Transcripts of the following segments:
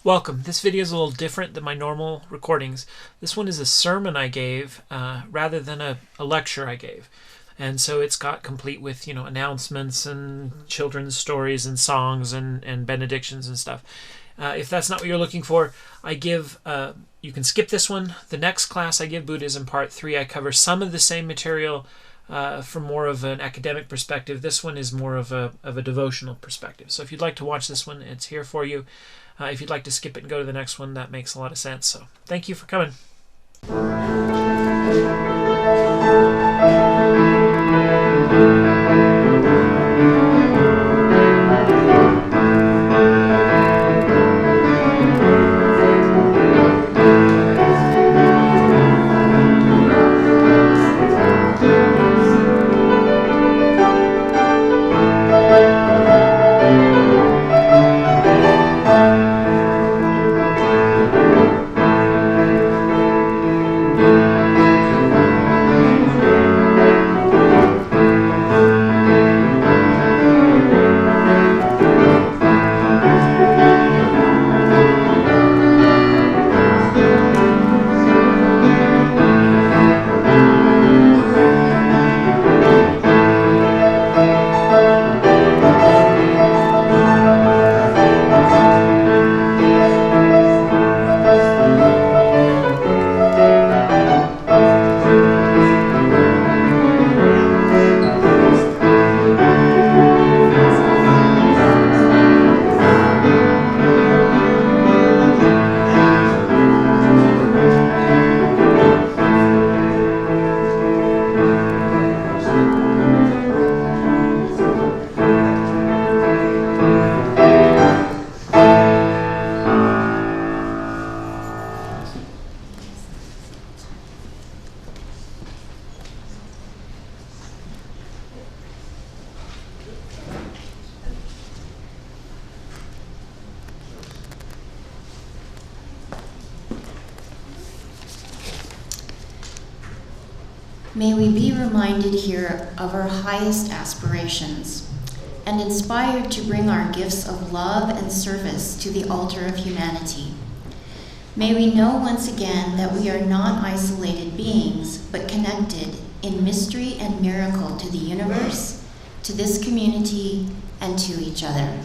Welcome. This video is a little different than my normal recordings. This one is a sermon I gave rather than a lecture I gave. And so it's got complete with, announcements and children's stories and songs and benedictions and stuff. If that's not what you're looking for, I give, you can skip this one. The next class I give Buddhism Part 3. I cover some of the same material from more of an academic perspective. This one is more of a devotional perspective. So if you'd like to watch this one, it's here for you. If you'd like to skip it and go to the next one, that makes a lot of sense. So thank you for coming. May we be reminded here of our highest aspirations and inspired to bring our gifts of love and service to the altar of humanity. May we know once again that we are not isolated beings, but connected in mystery and miracle to the universe, to this community, and to each other.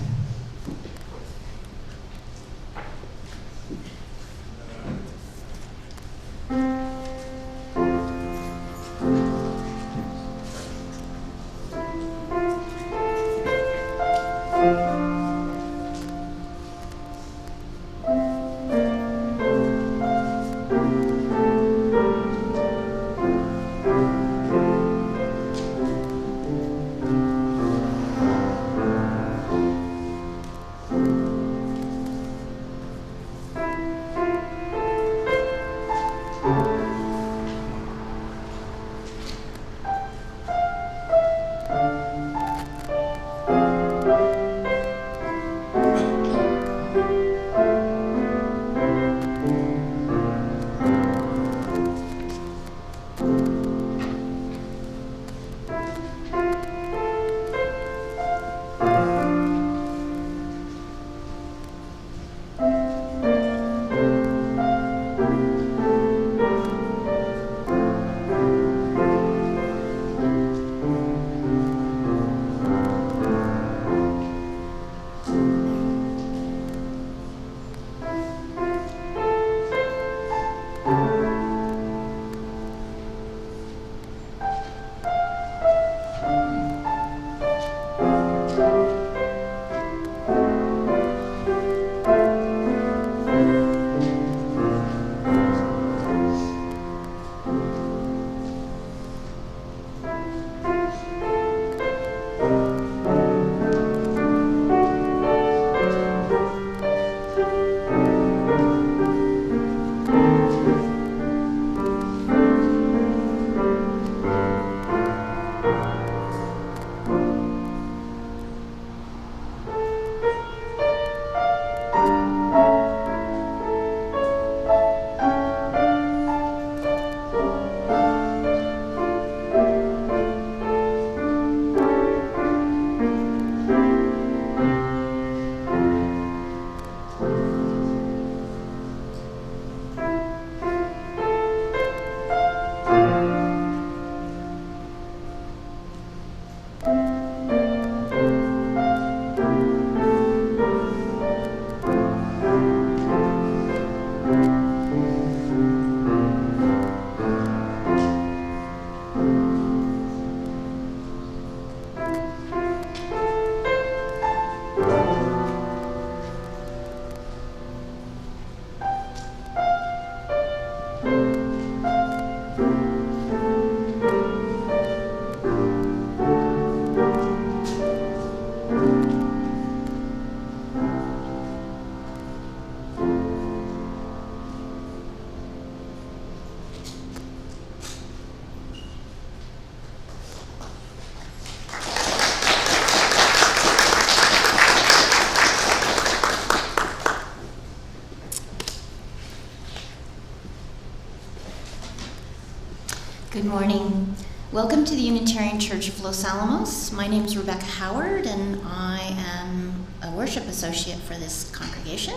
Good morning. Welcome to the Unitarian Church of Los Alamos. My name is Rebecca Howard, and I am a worship associate for this congregation.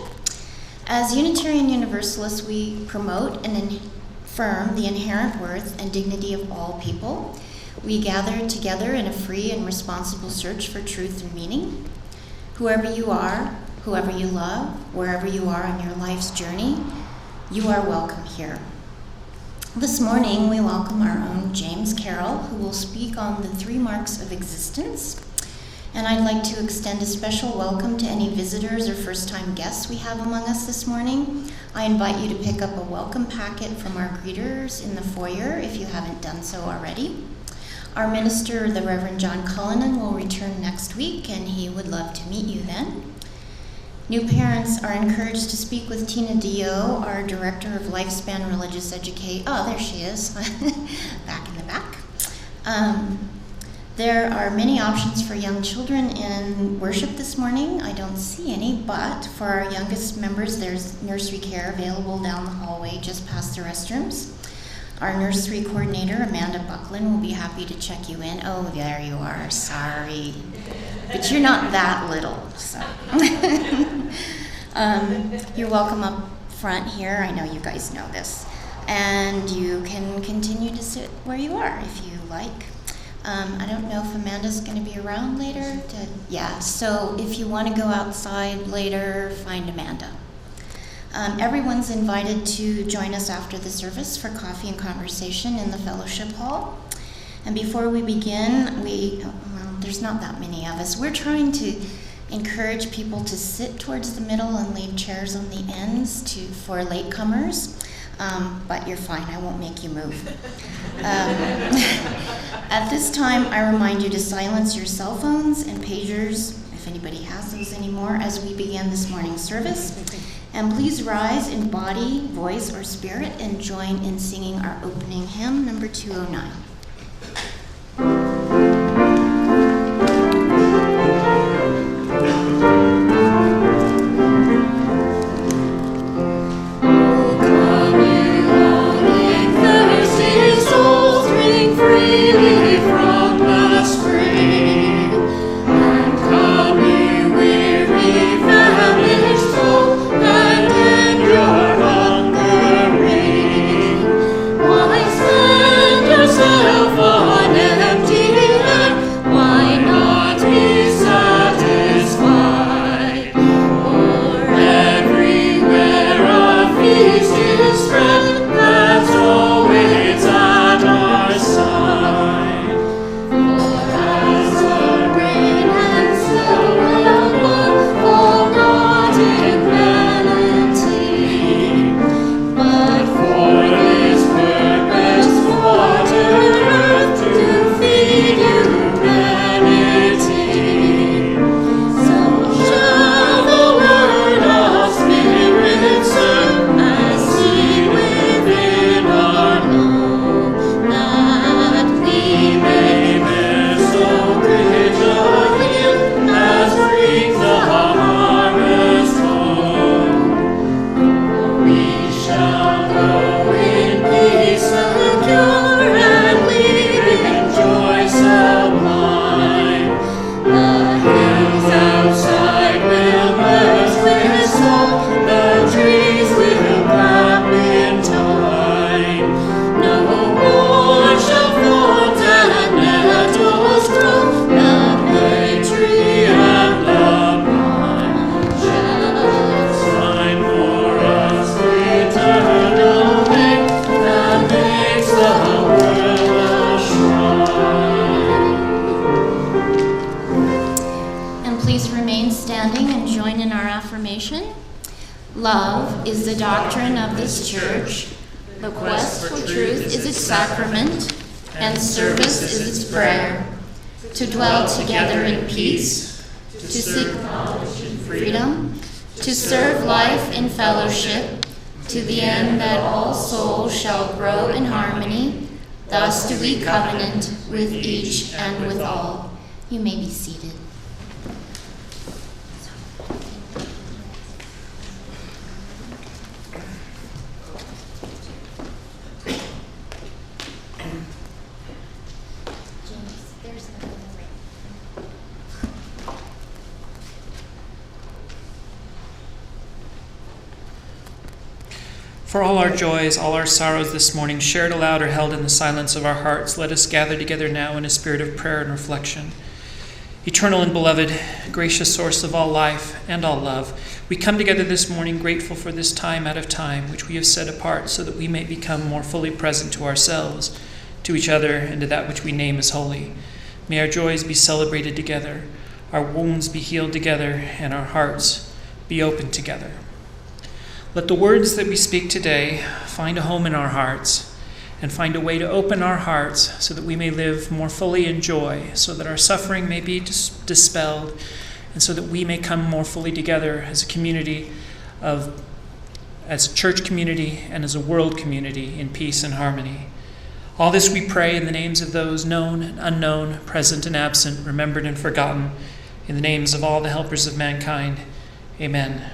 As Unitarian Universalists, we promote and affirm the inherent worth and dignity of all people. We gather together in a free and responsible search for truth and meaning. Whoever you are, whoever you love, wherever you are on your life's journey, you are welcome here. This morning, we welcome our own James Carroll, who will speak on the 3 marks of existence. And I'd like to extend a special welcome to any visitors or first-time guests we have among us this morning. I invite you to pick up a welcome packet from our greeters in the foyer if you haven't done so already. Our minister, the Reverend John Cullinan, will return next week, and he would love to meet you then. New parents are encouraged to speak with Tina Dio, our Director of Lifespan Religious Education. Oh, there she is, back in the back. There are many options for young children in worship this morning. I don't see any, but for our youngest members, there's nursery care available down the hallway just past the restrooms. Our nursery coordinator, Amanda Buckland, will be happy to check you in. Oh, there you are, sorry. But you're not that little, so. You're welcome up front here. I know you guys know this. And you can continue to sit where you are if you like. I don't know if Amanda's going to be around later. Yeah, so if you want to go outside later, find Amanda. Everyone's invited to join us after the service for coffee and conversation in the fellowship hall. And before we begin, there's not that many of us. We're trying to encourage people to sit towards the middle and leave chairs on the ends for latecomers. But you're fine, I won't make you move. At this time, I remind you to silence your cell phones and pagers, if anybody has those anymore, as we begin this morning's service. And please rise in body, voice, or spirit and join in singing our opening hymn, number 209. Love is the doctrine of this church. The quest for truth is its sacrament, and service is its prayer. To dwell together in peace, to seek knowledge and freedom, to serve life in fellowship, to the end that all souls shall grow in harmony. Thus do we covenant with each and with all. You may be seated. For all our joys, all our sorrows this morning, shared aloud or held in the silence of our hearts, let us gather together now in a spirit of prayer and reflection. Eternal and beloved, gracious source of all life and all love, we come together this morning grateful for this time out of time, which we have set apart so that we may become more fully present to ourselves, to each other, and to that which we name as holy. May our joys be celebrated together, our wounds be healed together, and our hearts be opened together. Let the words that we speak today find a home in our hearts and find a way to open our hearts so that we may live more fully in joy, so that our suffering may be dispelled, and so that we may come more fully together as a community as a church community and as a world community in peace and harmony. All this we pray in the names of those known and unknown, present and absent, remembered and forgotten, in the names of all the helpers of mankind. Amen.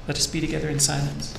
Let us be together in silence.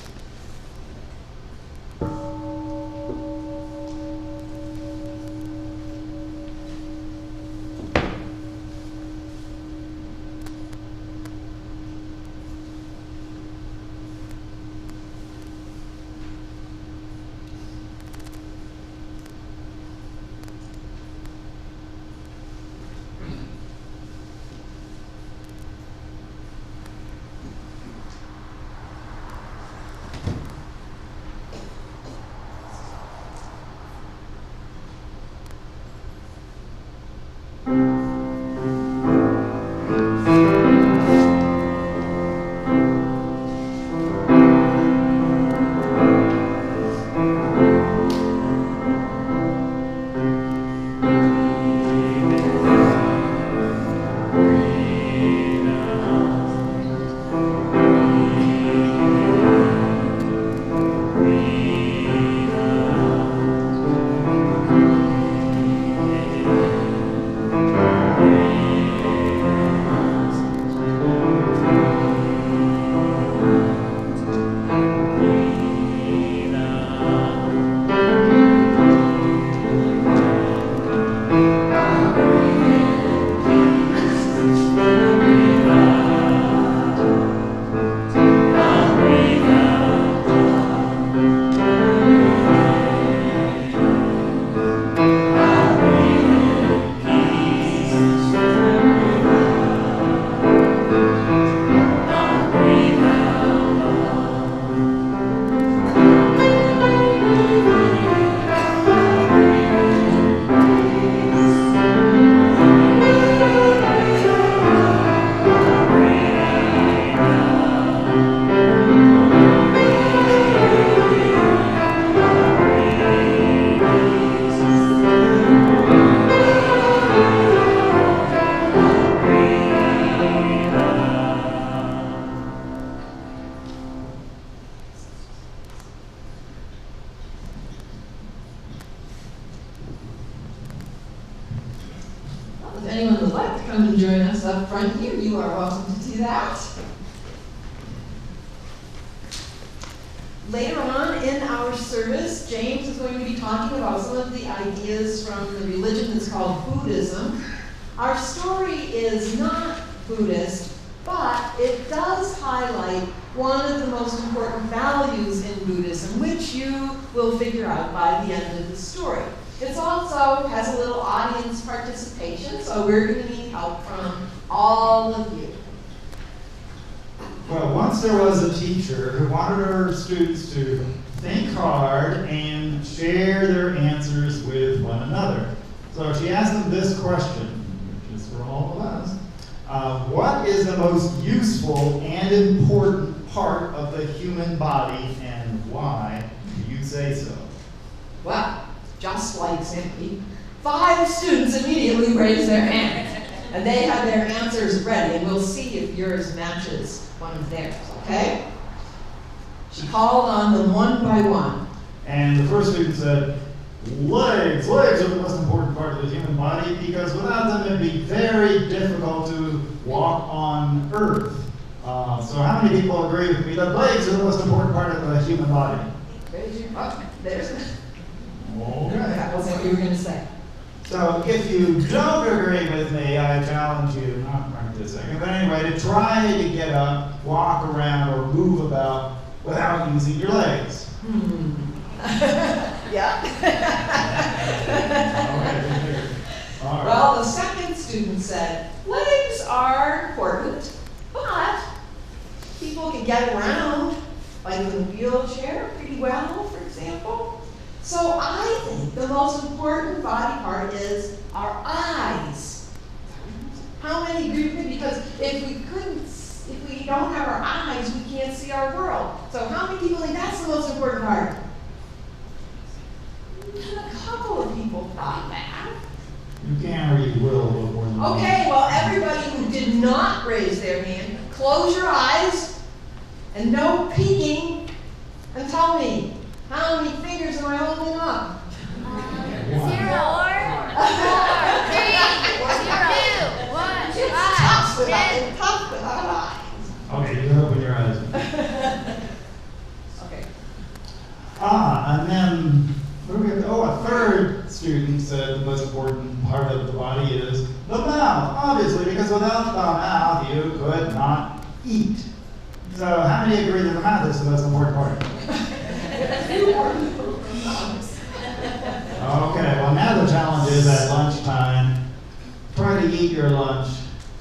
Later on in our service, James is going to be talking about some of the ideas from the religion that's called Buddhism. Our story is not Buddhist, but it does highlight one of the most important values in Buddhism, which you will figure out by the end of the story. It also has a little audience participation, so we're going to need help from all of you. Well, once there was a teacher who wanted her students to think hard and share their answers with one another. So she asked them this question, which is for all of us. What is the most useful and important part of the human body, and why do you say so? Well, just like Sandy, 5 students immediately raised their hands, and they have their answers ready, and we'll see if yours matches one of theirs, okay? She called on them one by one. And the first student said, legs. Legs are the most important part of the human body because without them it'd be very difficult to walk on Earth. So how many people agree with me that legs are the most important part of the human body? There's Okay. that was what you were going to say. So if you don't agree with me, I challenge you, not right this second, but anyway, to try to get up, walk around, or move about without using your legs. Yeah. Okay. All right. Well, the second student said, legs are important, but people can get around, like in a wheelchair, pretty well, for example. So I think the most important body part is our eyes. How many agree with me? Because if we don't have our eyes, we can't see our world. So how many people think that's the most important part? A couple of people thought that. You can or you will before the Okay, well, everybody who did not raise their hand, close your eyes and no peeking and tell me, how many fingers am I holding up? 0, 4, 3, 2, 1, It's 5, 10. tough without eyes. Okay, you can open your eyes. Okay. And then, what do we have? Oh, a third student said the most important part of the body is the mouth, obviously, because without the mouth, you could not eat. So, how many agree that the mouth is the most important part? Okay, well, now the challenge is at lunchtime, try to eat your lunch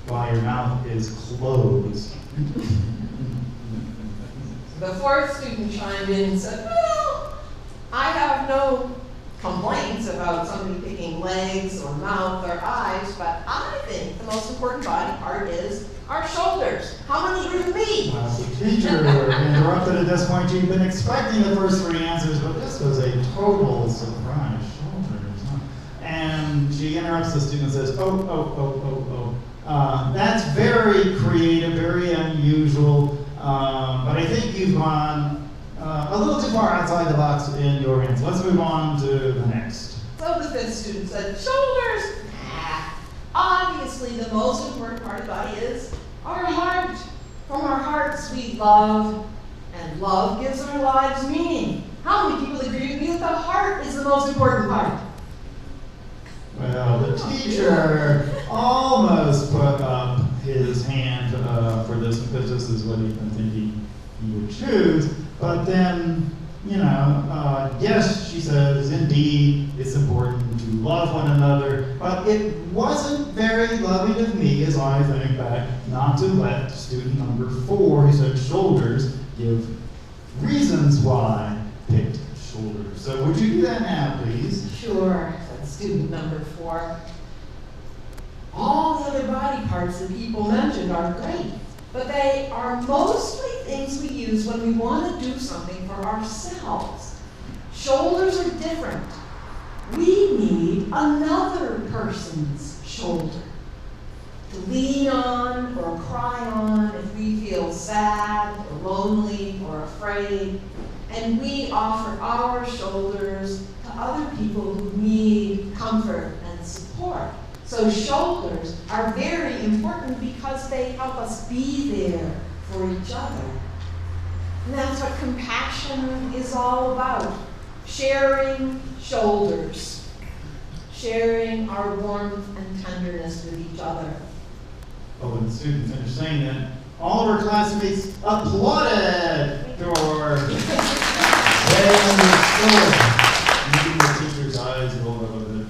while your mouth is closed. The fourth student chimed in and said, well, I have no complaints about somebody picking legs or mouth or eyes, but I think the most important body part is our shoulders. How many agree with me? Well, the teacher interrupted at this point. You've been expecting the first three answers, but this was a total surprise. Shoulders, huh? And she interrupts the student and says, that's very creative, very unusual, but I think you've gone a little too far outside the box in your answer. Let's move on to the next. So the fifth student said, shoulders. Obviously, the most important part of the body is our heart. From our hearts, we love, and love gives our lives meaning. How many people agree with me that the heart is the most important part? Well, the teacher almost put up his hand for this because this is what he'd been thinking he would choose. But then, yes, she says, indeed, it's important to love one another. But it wasn't very loving of me, as I think back, not to let student number 4, who said shoulders, give reasons why I picked shoulders. So would you do that now, please? Sure, said student number 4. All the other body parts that people mentioned are great, but they are mostly things we use when we want to do something for ourselves. Shoulders are different. We need another person's shoulder to lean on or cry on if we feel sad or lonely or afraid. And we offer our shoulders to other people who need comfort and support. So shoulders are very important because they help us be there for each other. And that's what compassion is all about. Sharing shoulders. Sharing our warmth and tenderness with each other. Oh, when the student finished saying that, all of her classmates applauded for they understood. Making the teacher's eyes roll over it.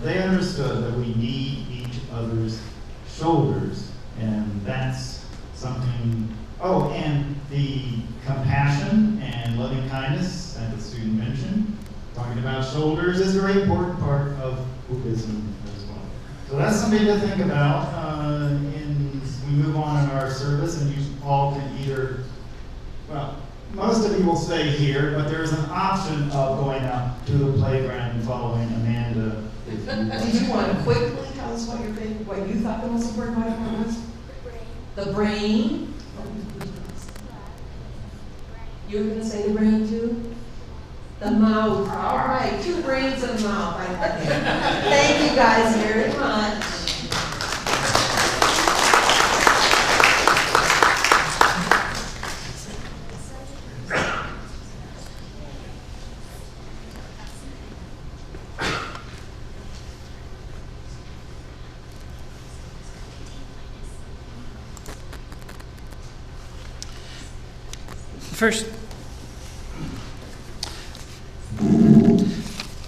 They understood that we need each other's shoulders, and that's something. Oh, and the compassion and loving kindness that the student mentioned, talking about shoulders, is a very important part of Buddhism as well. So that's something to think about as we move on in our service, and you all can either, well, most of you will stay here, but there's an option of going out to the playground and following Amanda. Did you want to quickly tell us what you thought the most important part was? The brain. You were going to say the brain too? The mouth. All right, 2 brains and a mouth. Thank you guys very much. The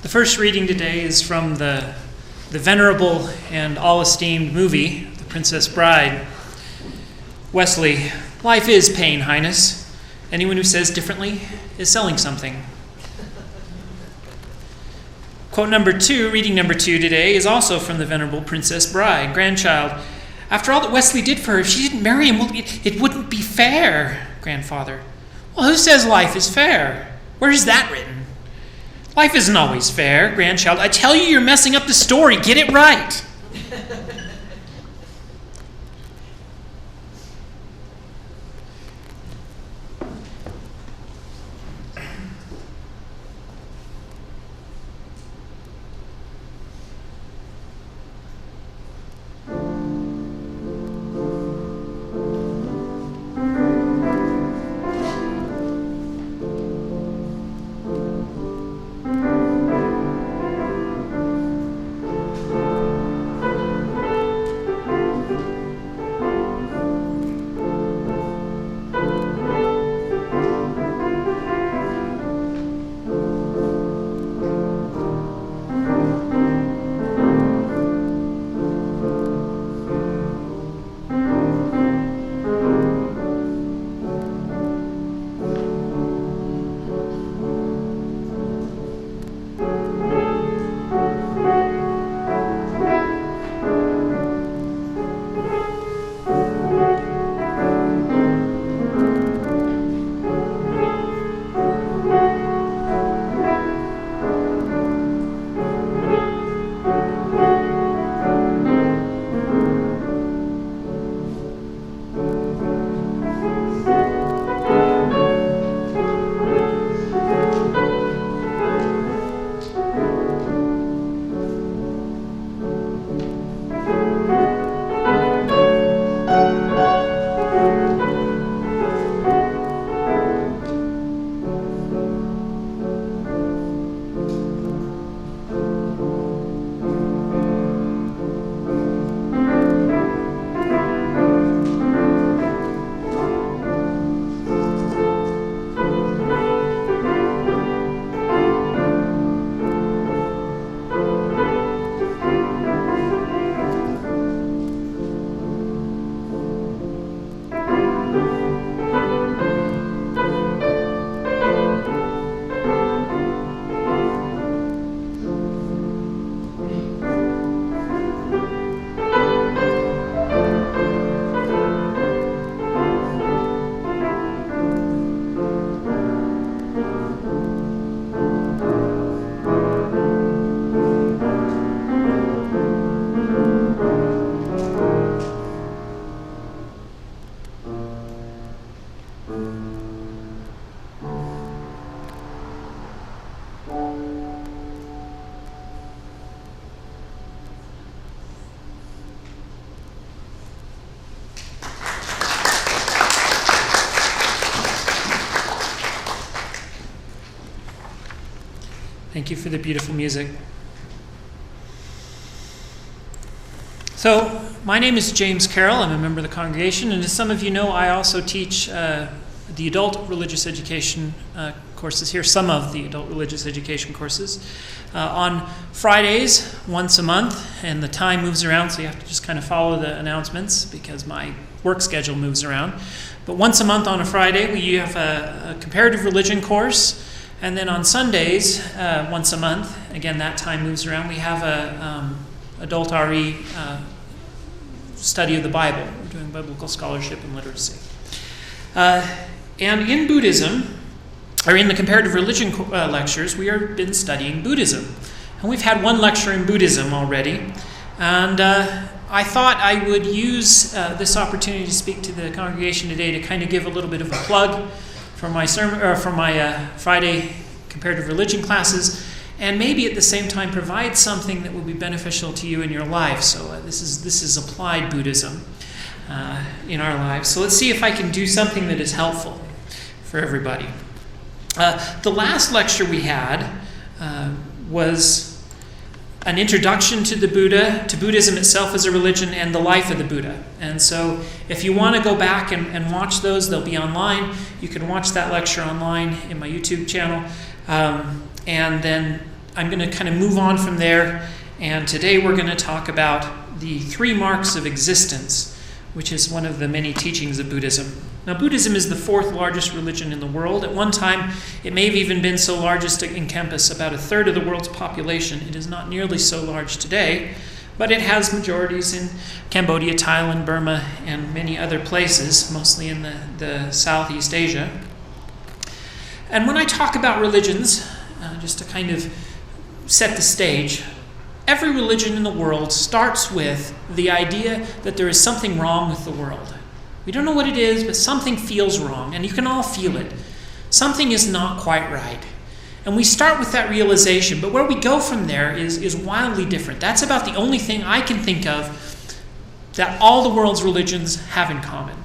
first reading today is from the venerable and all-esteemed movie, The Princess Bride. Wesley, life is pain, Highness. Anyone who says differently is selling something. Quote number 2, reading number 2 today, is also from the venerable Princess Bride, grandchild. After all that Wesley did for her, if she didn't marry him, well, it wouldn't be fair, grandfather. Well, who says life is fair? Where is that written? Life isn't always fair, grandchild. I tell you, you're messing up the story. Get it right. Thank you for the beautiful music. So, my name is James Carroll. I'm a member of the congregation, and as some of you know, I also teach the adult religious education courses here, some of the adult religious education courses, on Fridays once a month, and the time moves around, so you have to just kind of follow the announcements because my work schedule moves around. But once a month on a Friday, we have a comparative religion course, and then on Sundays, once a month, again, that time moves around, we have a adult RE study of the Bible. We're doing biblical scholarship and literacy. And in Buddhism, or in the comparative religion lectures, we have been studying Buddhism. And we've had one lecture in Buddhism already. And I thought I would use this opportunity to speak to the congregation today to kind of give a little bit of a plug for my sermon, or for my Friday comparative religion classes, and maybe at the same time provide something that will be beneficial to you in your life. So this is applied Buddhism in our lives. So let's see if I can do something that is helpful for everybody. The last lecture we had was an introduction to the Buddha, to Buddhism itself as a religion, and the life of the Buddha. And so if you want to go back and watch those, they'll be online. You can watch that lecture online in my YouTube channel. And then I'm going to kind of move on from there. And today we're going to talk about the 3 marks of existence, which is one of the many teachings of Buddhism. Now, Buddhism is the 4th largest religion in the world. At one time, it may have even been so large as to encompass about 1/3 of the world's population. It is not nearly so large today, but it has majorities in Cambodia, Thailand, Burma, and many other places, mostly in the Southeast Asia. And when I talk about religions, just to kind of set the stage, every religion in the world starts with the idea that there is something wrong with the world. We don't know what it is, but something feels wrong, and you can all feel it. Something is not quite right. And we start with that realization, but where we go from there is wildly different. That's about the only thing I can think of that all the world's religions have in common.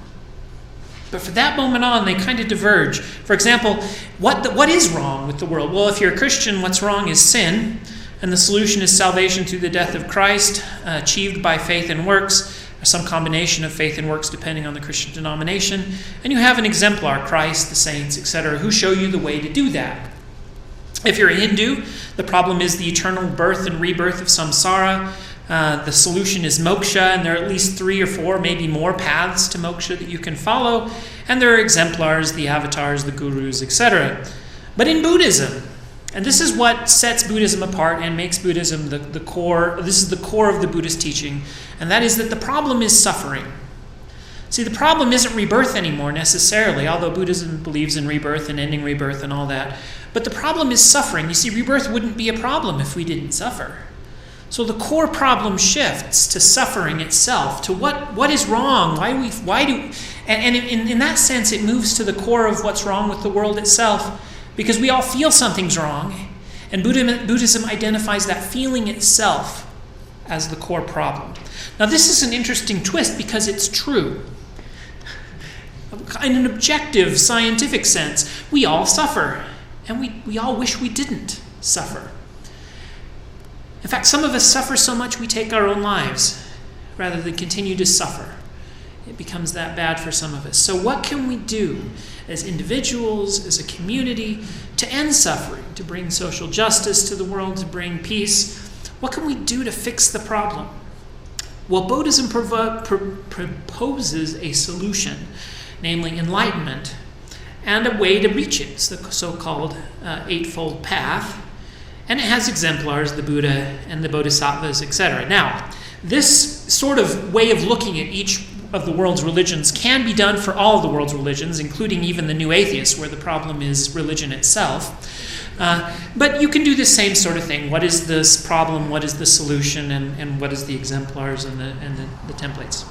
But from that moment on, they kind of diverge. For example, what is wrong with the world? Well, if you're a Christian, what's wrong is sin, and the solution is salvation through the death of Christ, achieved by faith and works, or some combination of faith and works depending on the Christian denomination. And you have an exemplar, Christ, the saints, etc., who show you the way to do that. If you're a Hindu, the problem is the eternal birth and rebirth of samsara. The solution is moksha, and there are at least 3 or 4, maybe more paths to moksha that you can follow. And there are exemplars, the avatars, the gurus, etc. But in Buddhism, and this is what sets Buddhism apart and makes Buddhism the core, this is the core of the Buddhist teaching, and that is that the problem is suffering. See, the problem isn't rebirth anymore necessarily, although Buddhism believes in rebirth and ending rebirth and all that. But the problem is suffering. You see, rebirth wouldn't be a problem if we didn't suffer. So the core problem shifts to suffering itself, to what is wrong, and in that sense it moves to the core of what's wrong with the world itself, because we all feel something's wrong, and Buddhism identifies that feeling itself as the core problem. Now this is an interesting twist because it's true. In an objective, scientific sense, we all suffer, and we all wish we didn't suffer. In fact, some of us suffer so much we take our own lives rather than continue to suffer. It becomes that bad for some of us. So what can we do as individuals, as a community, to end suffering, to bring social justice to the world, to bring peace? What can we do to fix the problem? Well, Buddhism proposes a solution, namely enlightenment, and a way to reach it. It's the so-called Eightfold Path. And it has exemplars, the Buddha and the Bodhisattvas, etc. Now, this sort of way of looking at each of the world's religions can be done for all of the world's religions, including even the new atheists, where the problem is religion itself. But you can do the same sort of thing. What is this problem? What is the solution? And what is the exemplars and the templates?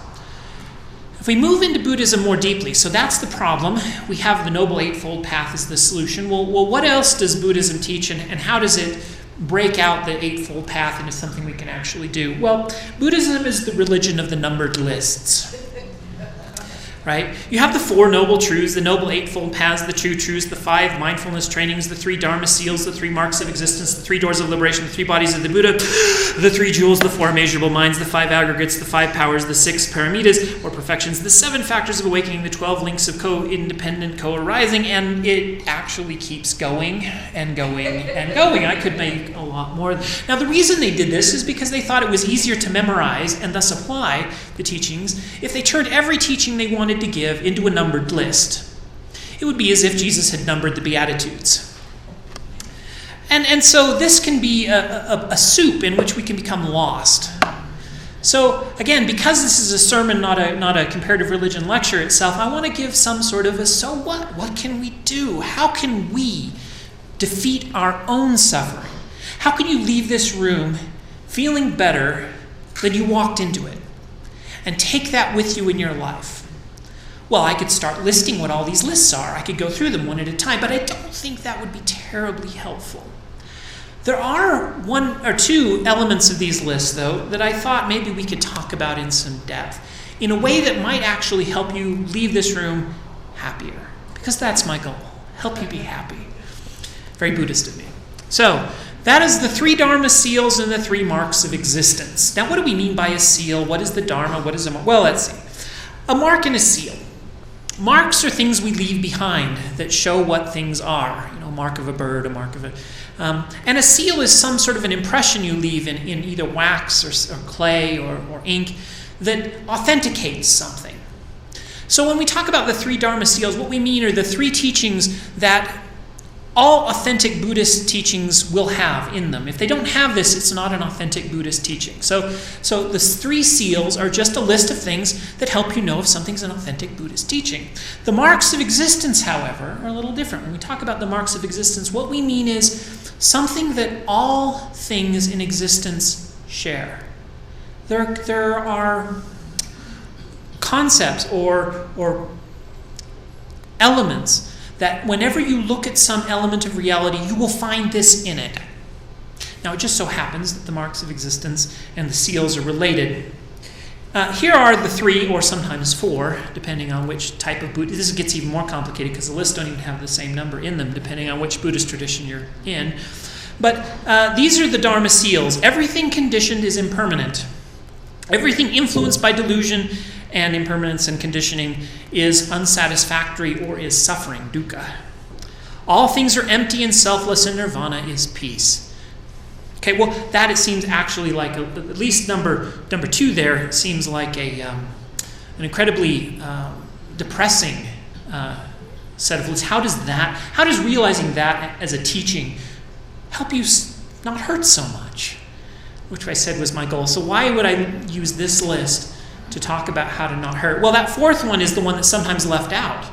If we move into Buddhism more deeply, so that's the problem. We have the Noble Eightfold Path as the solution. Well, what else does Buddhism teach, and how does it break out the Eightfold Path into something we can actually do? Well, Buddhism is the religion of the numbered lists. Right? You have the 4 noble truths, the noble eightfold paths, the true truths, the 5 mindfulness trainings, the 3 Dharma Seals, the 3 marks of existence, the 3 doors of liberation, the 3 bodies of the Buddha, the 3 jewels, the 4 measurable minds, the 5 aggregates, the 5 powers, the 6 paramitas or perfections, the 7 factors of awakening, the 12 links of co-independent co-arising, and it actually keeps going and going and going. I could make a lot more. Now, the reason they did this is because they thought it was easier to memorize and thus apply the teachings if they turned every teaching they wanted to give into a numbered list. It would be as if Jesus had numbered the Beatitudes. And so this can be a soup in which we can become lost. So again, because this is a sermon, not a comparative religion lecture itself, I want to give some sort of a so what? What can we do? How can we defeat our own suffering? How can you leave this room feeling better than you walked into it? And take that with you in your life. Well, I could start listing what all these lists are. I could go through them one at a time, but I don't think that would be terribly helpful. There are 1 or 2 elements of these lists, though, that I thought maybe we could talk about in some depth, in a way that might actually help you leave this room happier. Because that's my goal. Help you be happy. Very Buddhist of me. So, that is the 3 Dharma seals and the 3 marks of existence. Now, what do we mean by a seal? What is the Dharma? What is a mark? Well, let's see. A mark and a seal. Marks are things we leave behind that show what things are. You know, a mark of a bird, a mark of a... and a seal is some sort of an impression you leave in either wax or clay or ink that authenticates something. So when we talk about the 3 Dharma seals, what we mean are the 3 teachings that all authentic Buddhist teachings will have in them. If they don't have this, it's not an authentic Buddhist teaching. So the 3 seals are just a list of things that help you know if something's an authentic Buddhist teaching. The marks of existence, however, are a little different. When we talk about the marks of existence, what we mean is something that all things in existence share. There are concepts or elements that whenever you look at some element of reality, you will find this in it. Now, it just so happens that the marks of existence and the seals are related. Here are the 3, or sometimes 4, depending on which type of Buddhist. This gets even more complicated because the lists don't even have the same number in them, depending on which Buddhist tradition you're in. But these are the Dharma seals. Everything conditioned is impermanent. Everything influenced by delusion and impermanence and conditioning is unsatisfactory or is suffering, dukkha. All things are empty and selfless, and nirvana is peace. Okay, well, that it seems actually like, at least number 2 there seems like an incredibly depressing set of lists. How does realizing that as a teaching help you not hurt so much? Which I said was my goal. So why would I use this list to talk about how to not hurt? Well, that 4th one is the one that's sometimes left out.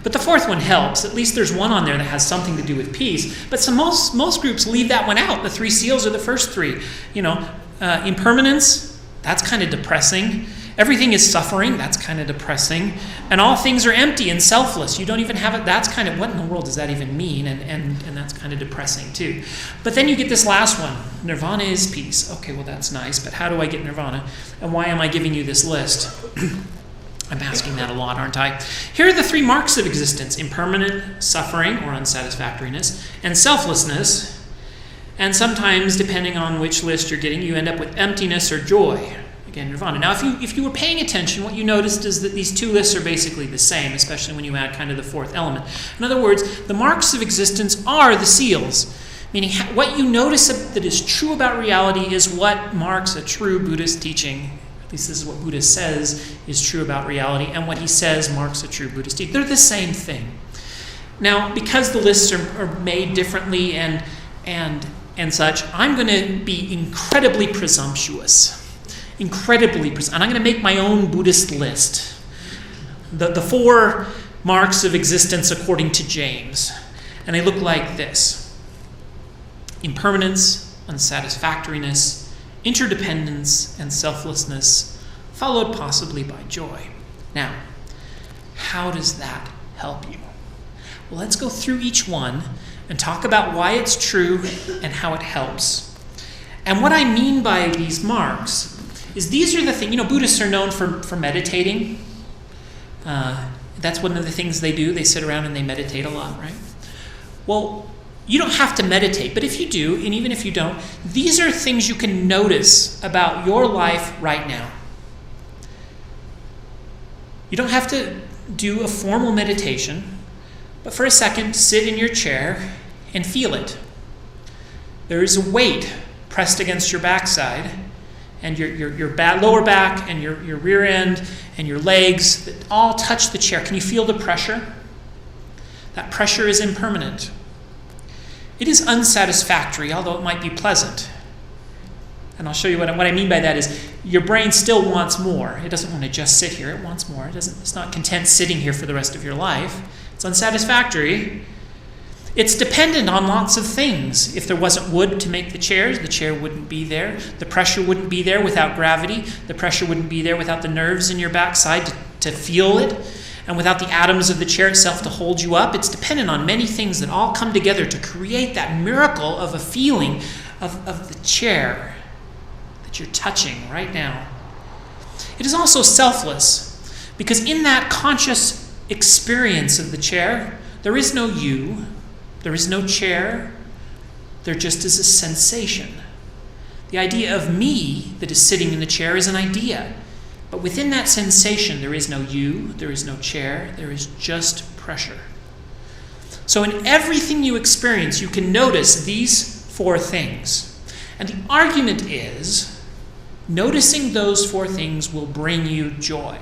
But the 4th one helps. At least there's one on there that has something to do with peace. But most groups leave that one out. The 3 seals are the first 3. You know, impermanence, that's kind of depressing. Everything is suffering, that's kind of depressing. And all things are empty and selfless. You don't even have it. That's kind of, what in the world does that even mean? And that's kind of depressing too. But then you get this last one. Nirvana is peace. Okay, well, that's nice. But how do I get nirvana? And why am I giving you this list? I'm asking that a lot, aren't I? Here are the 3 marks of existence: impermanent suffering or unsatisfactoriness, and selflessness. And sometimes, depending on which list you're getting, you end up with emptiness or joy. Again, nirvana. Now, if you were paying attention, what you noticed is that these 2 lists are basically the same, especially when you add kind of the 4th element. In other words, the marks of existence are the seals, meaning what you notice that is true about reality is what marks a true Buddhist teaching. At least this is what Buddha says is true about reality, and what he says marks a true Buddhist teaching. They're the same thing. Now, because the lists are made differently and such, I'm going to be incredibly presumptuous. And I'm going to make my own Buddhist list. The 4 marks of existence according to James. And they look like this: impermanence, unsatisfactoriness, interdependence, and selflessness, followed possibly by joy. Now, how does that help you? Well, let's go through each one and talk about why it's true and how it helps. And what I mean by these marks is these are the things, Buddhists are known for meditating. That's one of the things they do. They sit around and they meditate a lot, right? Well, you don't have to meditate, but if you do, and even if you don't, these are things you can notice about your life right now. You don't have to do a formal meditation, but for a second, sit in your chair and feel it. There is a weight pressed against your backside, and your lower back and your rear end and your legs that all touch the chair. Can you feel the pressure? That pressure is impermanent. It is unsatisfactory, although it might be pleasant. And I'll show you what I mean by that is your brain still wants more. It doesn't want to just sit here. It wants more. It's not content sitting here for the rest of your life. It's unsatisfactory. It's dependent on lots of things. If there wasn't wood to make the chair wouldn't be there. The pressure wouldn't be there without gravity. The pressure wouldn't be there without the nerves in your backside to feel it. And without the atoms of the chair itself to hold you up. It's dependent on many things that all come together to create that miracle of a feeling of the chair that you're touching right now. It is also selfless, because in that conscious experience of the chair, there is no you. There is no chair. They're just as a sensation. The idea of me that is sitting in the chair is an idea. But within that sensation, there is no you, there is no chair, there is just pressure. So in everything you experience, you can notice these four things. And the argument is, noticing those four things will bring you joy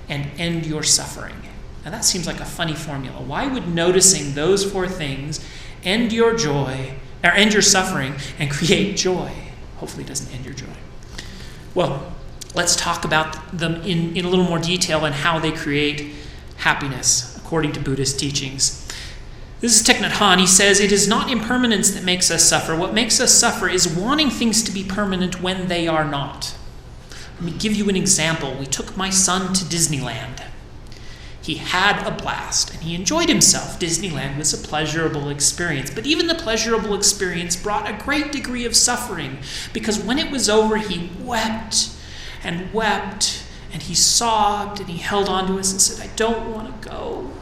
and end your suffering. Now that seems like a funny formula. Why would noticing those four things end your joy, or end your suffering, and create joy? Hopefully it doesn't end your joy. Well, let's talk about them in a little more detail and how they create happiness, according to Buddhist teachings. This is Thich Nhat Hanh. He says, "It is not impermanence that makes us suffer. What makes us suffer is wanting things to be permanent when they are not." Let me give you an example. We took my son to Disneyland. He had a blast, and he enjoyed himself. Disneyland was a pleasurable experience. But even the pleasurable experience brought a great degree of suffering, because when it was over, he wept, and he sobbed, and he held on to us and said, "I don't want to go."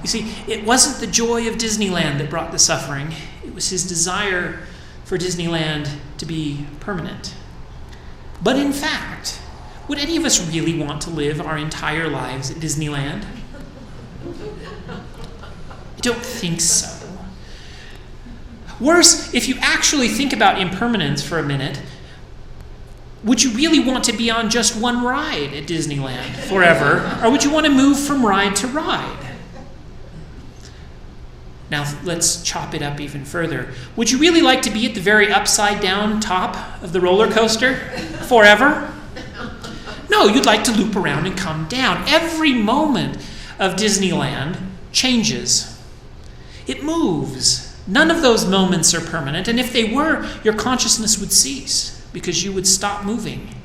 You see, it wasn't the joy of Disneyland that brought the suffering. It was his desire for Disneyland to be permanent. But in fact, would any of us really want to live our entire lives at Disneyland? I don't think so. Worse, if you actually think about impermanence for a minute, would you really want to be on just one ride at Disneyland forever? Or would you want to move from ride to ride? Now, let's chop it up even further. Would you really like to be at the very upside down top of the roller coaster forever? No, you'd like to loop around and come down. Every moment of Disneyland changes. It moves. None of those moments are permanent, and if they were, your consciousness would cease because you would stop moving.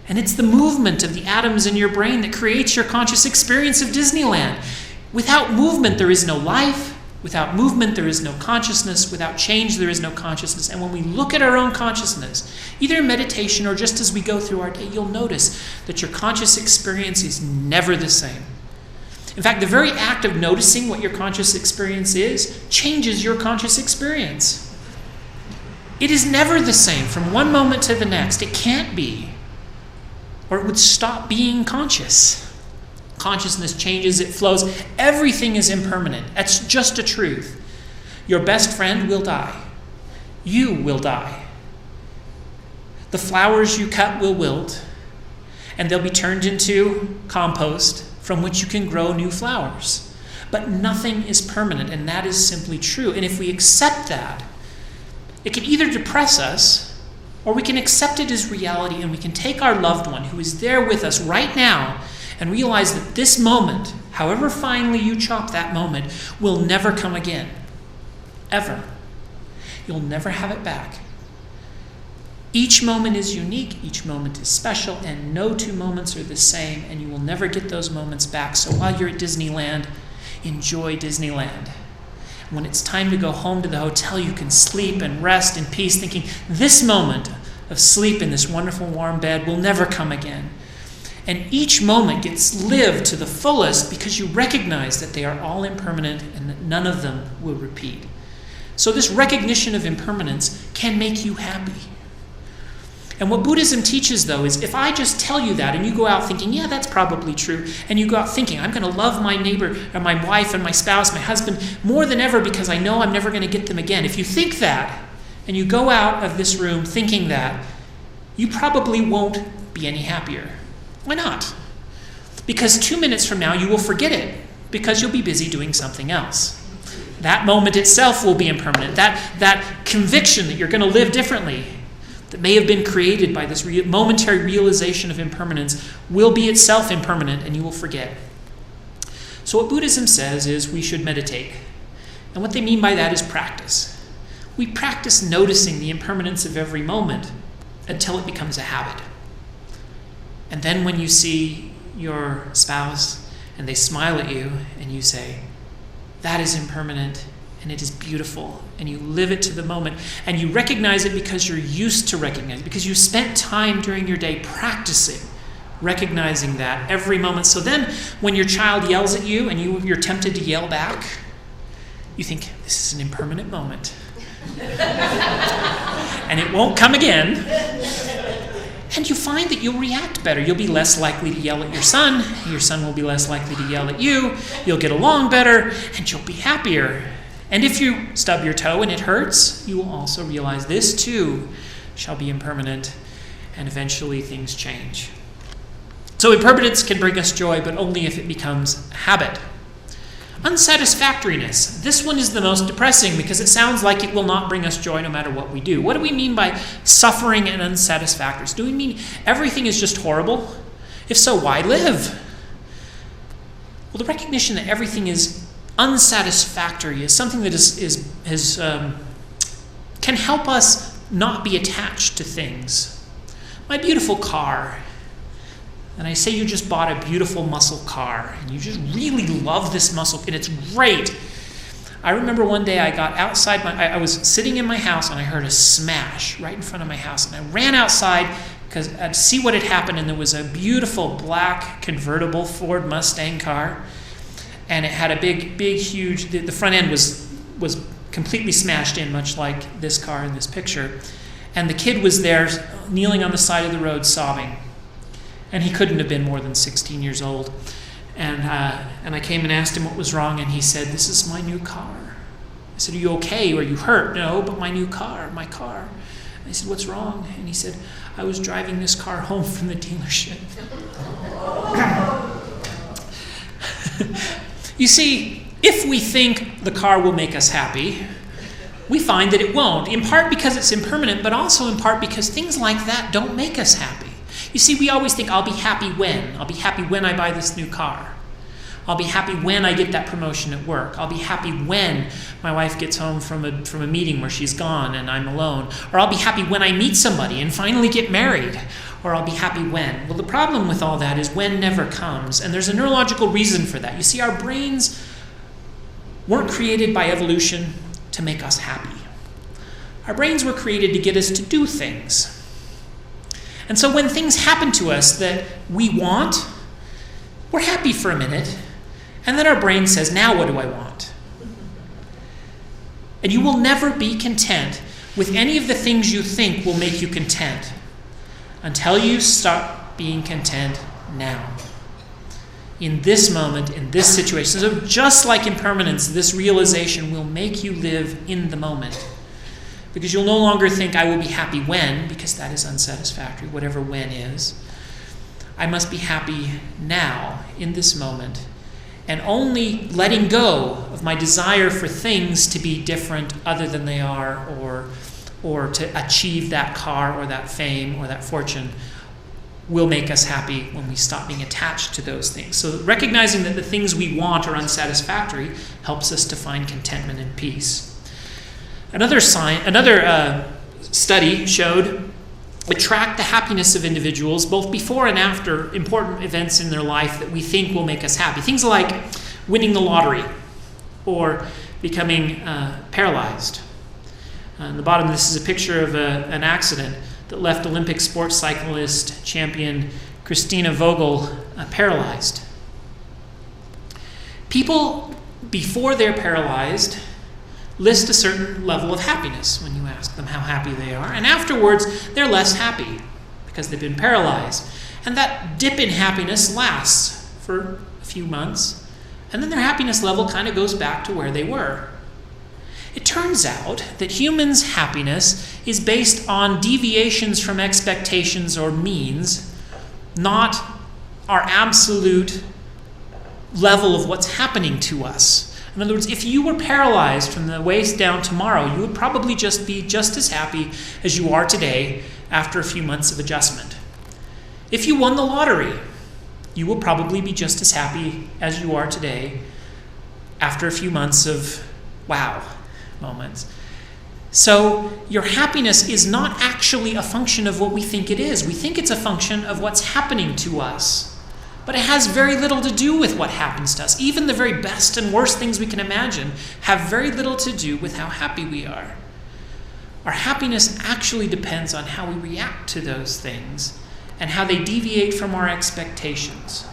And it's the movement of the atoms in your brain that creates your conscious experience of Disneyland. Without movement, there is no life. Without movement, there is no consciousness. Without change, there is no consciousness. And when we look at our own consciousness, either in meditation or just as we go through our day, you'll notice that your conscious experience is never the same. In fact, the very act of noticing what your conscious experience is changes your conscious experience. It is never the same from one moment to the next. It can't be, or it would stop being conscious. Consciousness changes, it flows. Everything is impermanent. That's just a truth. Your best friend will die. You will die. The flowers you cut will wilt, and they'll be turned into compost from which you can grow new flowers. But nothing is permanent, and that is simply true. And if we accept that, it can either depress us, or we can accept it as reality, and we can take our loved one who is there with us right now and realize that this moment, however finely you chop that moment, will never come again. Ever. You'll never have it back. Each moment is unique, each moment is special, and no two moments are the same, and you will never get those moments back. So while you're at Disneyland, enjoy Disneyland. When it's time to go home to the hotel, you can sleep and rest in peace, thinking this moment of sleep in this wonderful warm bed will never come again. And each moment gets lived to the fullest because you recognize that they are all impermanent and that none of them will repeat. So this recognition of impermanence can make you happy. And what Buddhism teaches, though, is if I just tell you that and you go out thinking, yeah, that's probably true, and you go out thinking, I'm going to love my neighbor or my wife and my spouse, my husband, more than ever because I know I'm never going to get them again. If you think that and you go out of this room thinking that, you probably won't be any happier. Why not? Because 2 minutes from now you will forget it because you'll be busy doing something else. That moment itself will be impermanent. That conviction that you're going to live differently, that may have been created by this momentary realization of impermanence, will be itself impermanent, and you will forget. So what Buddhism says is we should meditate. And what they mean by that is practice. We practice noticing the impermanence of every moment until it becomes a habit. And then when you see your spouse and they smile at you and you say, that is impermanent and it is beautiful, and you live it to the moment, and you recognize it because you're used to recognizing it, because you spent time during your day practicing recognizing that every moment. So then when your child yells at you and you're tempted to yell back, You think, this is an impermanent moment. And it won't come again. And you find that you'll react better. You'll be less likely to yell at your son. Your son will be less likely to yell at you. You'll get along better, and you'll be happier. And if you stub your toe and it hurts, you will also realize this too shall be impermanent, and eventually things change. So impermanence can bring us joy, but only if it becomes habit. Unsatisfactoriness. This one is the most depressing because it sounds like it will not bring us joy no matter what we do. What do we mean by suffering and unsatisfactoriness? Do we mean everything is just horrible? If so, why live? Well, the recognition that everything is unsatisfactory is something that can help us not be attached to things. My beautiful car. And I say you just bought a beautiful muscle car, and you just really love this muscle, and it's great. I remember one day I got outside, I was sitting in my house, and I heard a smash right in front of my house, and I ran outside because I'd see what had happened, and there was a beautiful black convertible Ford Mustang car, and it had a big, huge, the front end was completely smashed in, much like this car in this picture, and the kid was there kneeling on the side of the road sobbing. And he couldn't have been more than 16 years old. And I came and asked him what was wrong, and he said, "This is my new car." I said, "Are you okay? Are you hurt?" "No, but my new car, my car." I said, "What's wrong?" And he said, "I was driving this car home from the dealership." You see, if we think the car will make us happy, we find that it won't, in part because it's impermanent, but also in part because things like that don't make us happy. You see, we always think, I'll be happy when. I'll be happy when I buy this new car. I'll be happy when I get that promotion at work. I'll be happy when my wife gets home from a meeting where she's gone and I'm alone. Or I'll be happy when I meet somebody and finally get married. Or I'll be happy when. Well, the problem with all that is when never comes. And there's a neurological reason for that. You see, our brains weren't created by evolution to make us happy. Our brains were created to get us to do things. And so when things happen to us that we want, we're happy for a minute, and then our brain says, now what do I want? And you will never be content with any of the things you think will make you content until you start being content now. In this moment, in this situation. So just like impermanence, this realization will make you live in the moment. Because you'll no longer think, I will be happy when, because that is unsatisfactory, whatever when is. I must be happy now, in this moment, and only letting go of my desire for things to be different other than they are, or to achieve that car or that fame or that fortune will make us happy when we stop being attached to those things. So recognizing that the things we want are unsatisfactory helps us to find contentment and peace. Another study showed it tracked the happiness of individuals both before and after important events in their life that we think will make us happy. Things like winning the lottery or becoming paralyzed. On the bottom, this is a picture of an accident that left Olympic sports cyclist champion Christina Vogel paralyzed. People, before they're paralyzed, list a certain level of happiness when you ask them how happy they are. And afterwards, they're less happy because they've been paralyzed. And that dip in happiness lasts for a few months. And then their happiness level kind of goes back to where they were. It turns out that humans' happiness is based on deviations from expectations or means, not our absolute level of what's happening to us. In other words, if you were paralyzed from the waist down tomorrow, you would probably just be just as happy as you are today after a few months of adjustment. If you won the lottery, you will probably be just as happy as you are today after a few months of wow moments. So your happiness is not actually a function of what we think it is. We think it's a function of what's happening to us. But it has very little to do with what happens to us. Even the very best and worst things we can imagine have very little to do with how happy we are. Our happiness actually depends on how we react to those things and how they deviate from our expectations,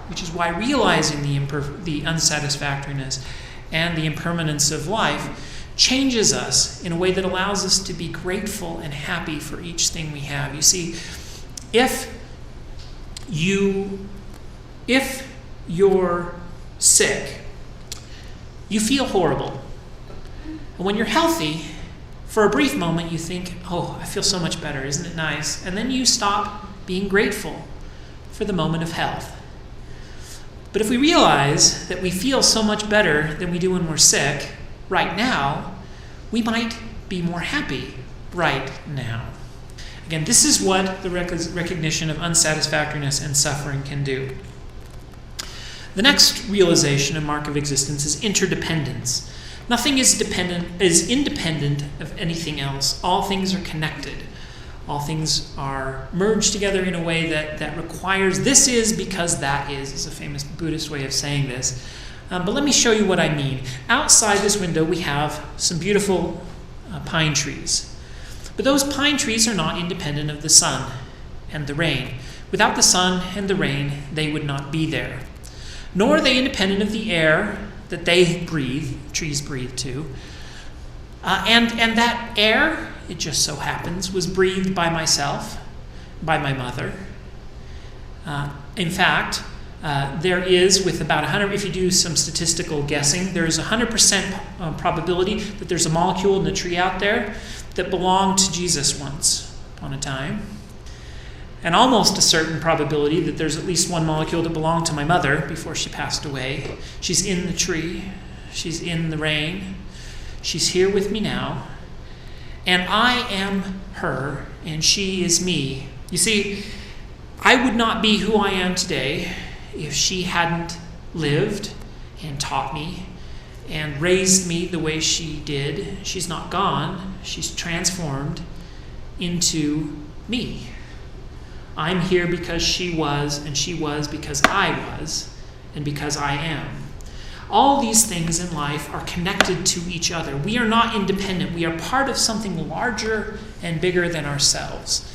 which is why realizing the unsatisfactoriness and the impermanence of life changes us in a way that allows us to be grateful and happy for each thing we have. You see, if you're sick, you feel horrible. And when you're healthy, for a brief moment you think, oh, I feel so much better, isn't it nice? And then you stop being grateful for the moment of health. But if we realize that we feel so much better than we do when we're sick right now, we might be more happy right now. Again, this is what the recognition of unsatisfactoriness and suffering can do. The next realization and mark of existence is interdependence. Nothing is independent of anything else. All things are connected. All things are merged together in a way that requires this is because that is a famous Buddhist way of saying this. But let me show you what I mean. Outside this window we have some beautiful pine trees. But those pine trees are not independent of the sun and the rain. Without the sun and the rain, they would not be there. Nor are they independent of the air that they breathe, trees breathe too. And that air, it just so happens, was breathed by myself, by my mother. In fact, there is, with about 100, if you do some statistical guessing, there is 100% probability that there's a molecule in the tree out there that belonged to Jesus once upon a time. And almost a certain probability that there's at least one molecule that belonged to my mother before she passed away. She's in the tree. She's in the rain. She's here with me now. And I am her, and she is me. You see, I would not be who I am today if she hadn't lived and taught me and raised me the way she did. She's not gone. She's transformed into me. I'm here because she was, and she was because I was, and because I am. All these things in life are connected to each other. We are not independent. We are part of something larger and bigger than ourselves.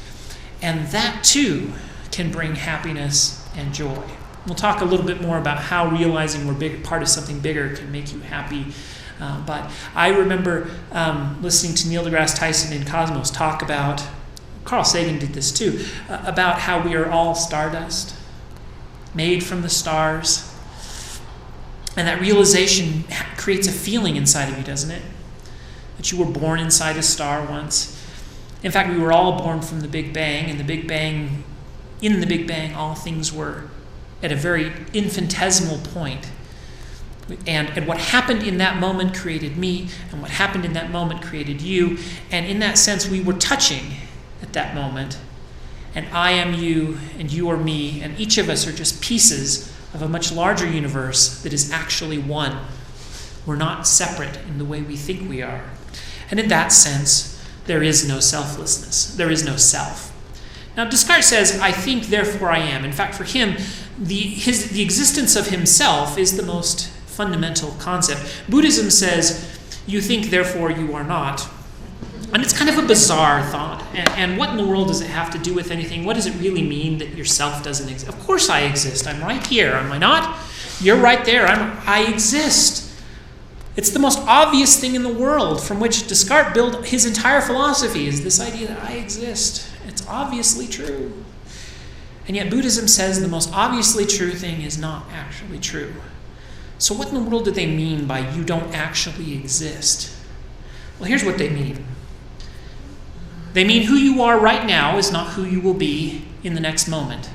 And that too can bring happiness and joy. We'll talk a little bit more about how realizing we're part of something bigger can make you happy. But I remember listening to Neil deGrasse Tyson in Cosmos talk about, Carl Sagan did this too, about how we are all stardust, made from the stars. And that realization creates a feeling inside of you, doesn't it? That you were born inside a star once. In fact, we were all born from the Big Bang, and in the Big Bang, all things were at a very infinitesimal point. And what happened in that moment created me, and what happened in that moment created you. And in that sense, we were touching at that moment. And I am you, and you are me, and each of us are just pieces of a much larger universe that is actually one. We're not separate in the way we think we are. And in that sense, there is no selflessness. There is no self. Now, Descartes says, I think, therefore I am. In fact, for him, the existence of himself is the most fundamental concept. Buddhism says, you think, therefore you are not. And it's kind of a bizarre thought. And what in the world does it have to do with anything? What does it really mean that yourself doesn't exist? Of course I exist. I'm right here. Am I not? You're right there. I exist. It's the most obvious thing in the world from which Descartes built his entire philosophy, is this idea that I exist. It's obviously true. And yet Buddhism says the most obviously true thing is not actually true. So what in the world do they mean by you don't actually exist? Well, here's what they mean. They mean who you are right now is not who you will be in the next moment.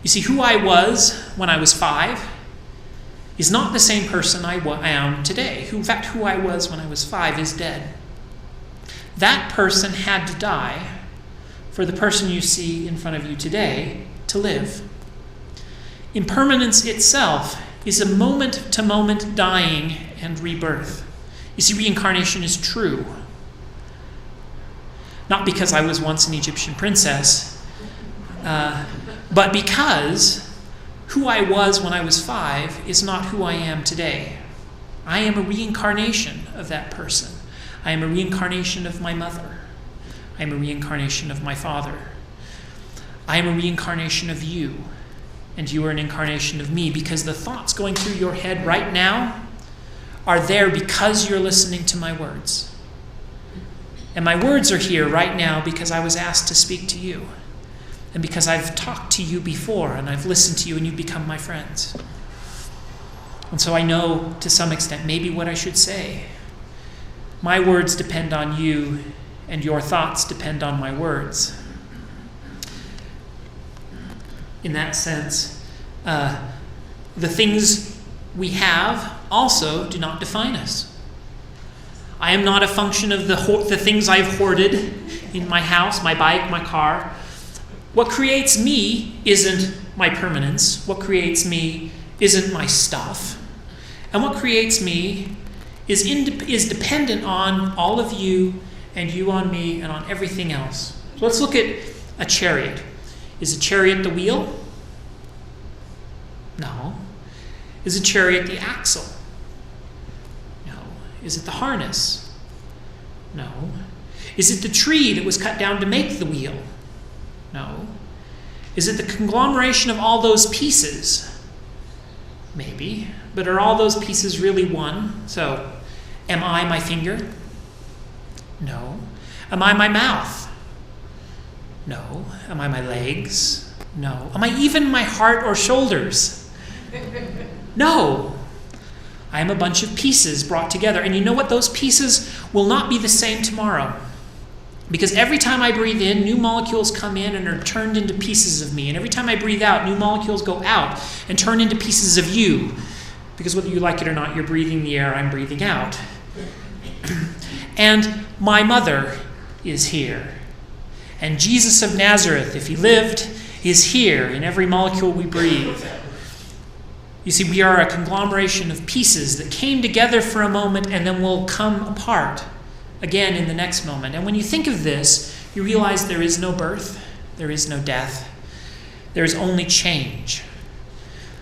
You see, who I was when I was 5 is not the same person I am today. In fact, who I was when I was 5 is dead. That person had to die for the person you see in front of you today to live. Impermanence itself is a moment-to-moment dying and rebirth. You see, reincarnation is true. Not because I was once an Egyptian princess, but because who I was when I was 5 is not who I am today. I am a reincarnation of that person. I am a reincarnation of my mother. I am a reincarnation of my father. I am a reincarnation of you, and you are an incarnation of me, because the thoughts going through your head right now are there because you're listening to my words. And my words are here right now because I was asked to speak to you. And because I've talked to you before and I've listened to you and you've become my friends. And so I know to some extent maybe what I should say. My words depend on you and your thoughts depend on my words. In that sense, the things we have also do not define us. I am not a function of the things I've hoarded in my house, my bike, my car. What creates me isn't my permanence. What creates me isn't my stuff. And what creates me is dependent on all of you and you on me and on everything else. So let's look at a chariot. Is a chariot the wheel? No. Is a chariot the axle? No. Is it the harness? No. Is it the tree that was cut down to make the wheel? No. Is it the conglomeration of all those pieces? Maybe. But are all those pieces really one? So, am I my finger? No. Am I my mouth? No. Am I my legs? No. Am I even my heart or shoulders? No. I am a bunch of pieces brought together. And you know what? Those pieces will not be the same tomorrow. Because every time I breathe in, new molecules come in and are turned into pieces of me. And every time I breathe out, new molecules go out and turn into pieces of you. Because whether you like it or not, you're breathing the air I'm breathing out. And my mother is here. And Jesus of Nazareth, if he lived, is here in every molecule we breathe. You see, we are a conglomeration of pieces that came together for a moment and then will come apart again in the next moment. And when you think of this, you realize there is no birth, there is no death, there is only change.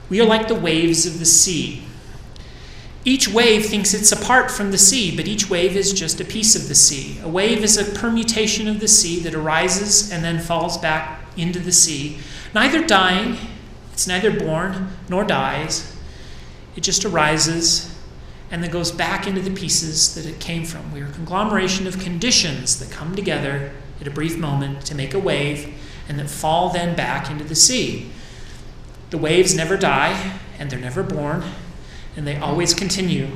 We are like the waves of the sea. Each wave thinks it's apart from the sea, but each wave is just a piece of the sea. A wave is a permutation of the sea that arises and then falls back into the sea, neither dying, it's neither born nor dies. It just arises and then goes back into the pieces that it came from. We are a conglomeration of conditions that come together at a brief moment to make a wave and that fall then back into the sea. The waves never die and they're never born and they always continue.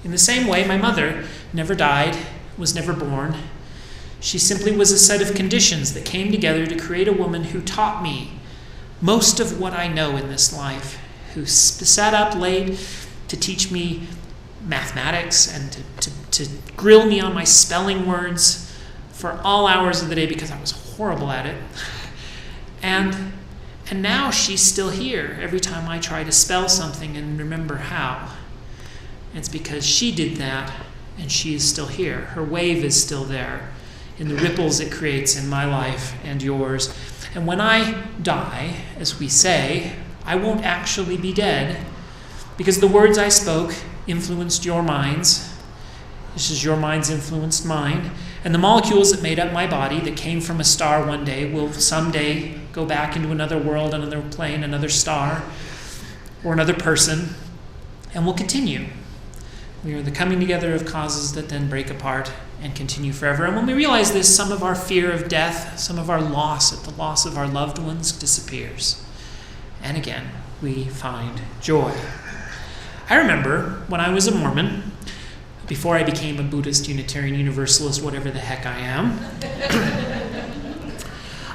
In the same way, my mother never died, was never born. She simply was a set of conditions that came together to create a woman who taught me most of what I know in this life, who sat up late to teach me mathematics and to grill me on my spelling words for all hours of the day because I was horrible at it. And now she's still here every time I try to spell something and remember how. And it's because she did that and she is still here. Her wave is still there in the ripples it creates in my life and yours. And when I die, as we say, I won't actually be dead because the words I spoke influenced your minds, just as your minds influenced mine. And the molecules that made up my body that came from a star one day will someday go back into another world, another plane, another star, or another person, and will continue. We are the coming together of causes that then break apart and continue forever. And when we realize this, some of our fear of death, some of our loss at the loss of our loved ones disappears. And again, we find joy. I remember when I was a Mormon, before I became a Buddhist, Unitarian, Universalist, whatever the heck I am,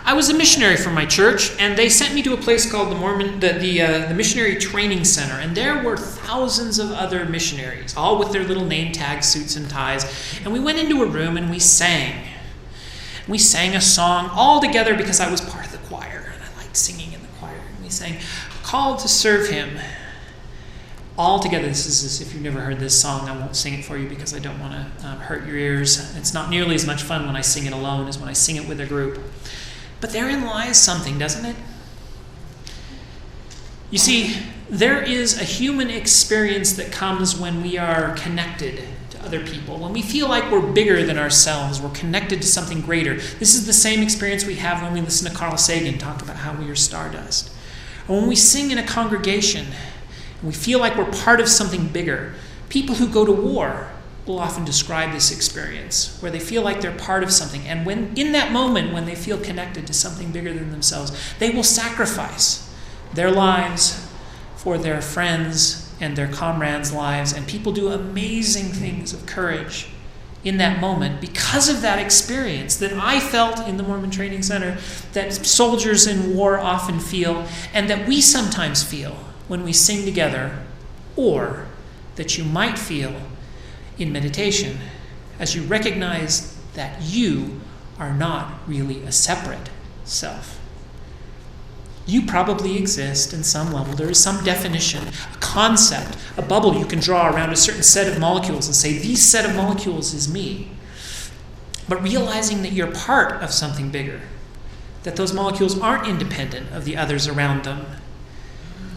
I was a missionary for my church, and they sent me to a place called the Missionary Training Center, and there were thousands of other missionaries, all with their little name tags, suits, and ties. And we went into a room and we sang. We sang a song all together because I was part of the choir, and I liked singing in the choir. And we sang, "Called to Serve Him." All together. This is, if you've never heard this song, I won't sing it for you because I don't want to hurt your ears. It's not nearly as much fun when I sing it alone as when I sing it with a group. But therein lies something, doesn't it? You see, there is a human experience that comes when we are connected to other people. When we feel like we're bigger than ourselves, we're connected to something greater. This is the same experience we have when we listen to Carl Sagan talk about how we are stardust. Or when we sing in a congregation, and we feel like we're part of something bigger, People who go to war will often describe this experience where they feel like they're part of something. And when in that moment, when they feel connected to something bigger than themselves, they will sacrifice their lives for their friends and their comrades' lives. And people do amazing things of courage in that moment because of that experience that I felt in the Mormon Training Center, that soldiers in war often feel, and that we sometimes feel when we sing together, or that you might feel in meditation as you recognize that you are not really a separate self. You probably exist in some level. There is some definition, a concept, a bubble you can draw around a certain set of molecules and say, these set of molecules is me. But realizing that you're part of something bigger, that those molecules aren't independent of the others around them,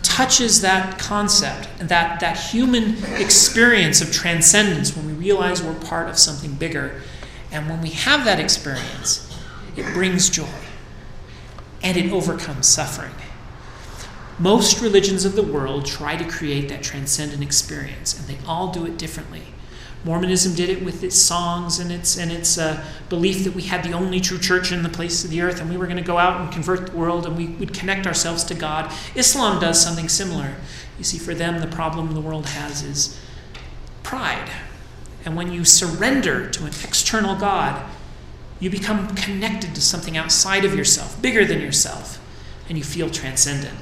touches that concept, that human experience of transcendence when we realize we're part of something bigger. And when we have that experience, it brings joy. And it overcomes suffering. Most religions of the world try to create that transcendent experience, and they all do it differently. Mormonism did it with its songs and its belief that we had the only true church in the place of the earth, and we were going to go out and convert the world, and we would connect ourselves to God. Islam does something similar. You see, for them, the problem the world has is pride. And when you surrender to an external God, you become connected to something outside of yourself, bigger than yourself, and you feel transcendent.